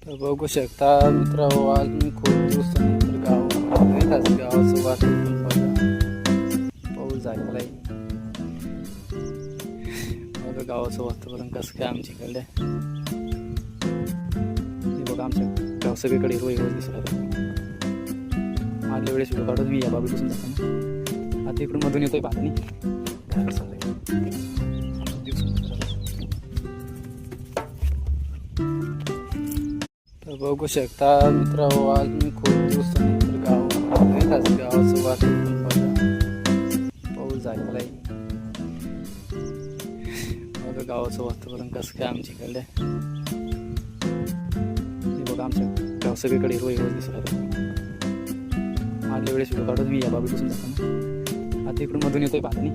तर बघू शकता मित्रांनो, आज मी खूप दिवसानंतर गावाचं वातावरण बघा. पाऊस झालेला आहे. बघा गावाचं वातावरण कसं काय आमच्याकडे. हे बघा आमच्या गाव सगळीकडे हिरवं दिसत आहे. मागल्या वेळेस व्हिडिओ काढून मी या बाबीपासून जाताना आता इकडून मधून येतोय पाणी. तर बघू शकता मित्रांनो, आज मी खूप दिवसानंतर गावाचं वातावरण बघा. पाऊस झालेला आहे. बघा गावाचं वातावरण कसं काय आमच्याकडे. हे बघा आमच्या गाव सगळीकडे हिरवं दिसत आहे. मागल्या वेळेस व्हिडिओ काढून मी या बाबीपासून जाताना आता इकडून मधून येतोय पाणी.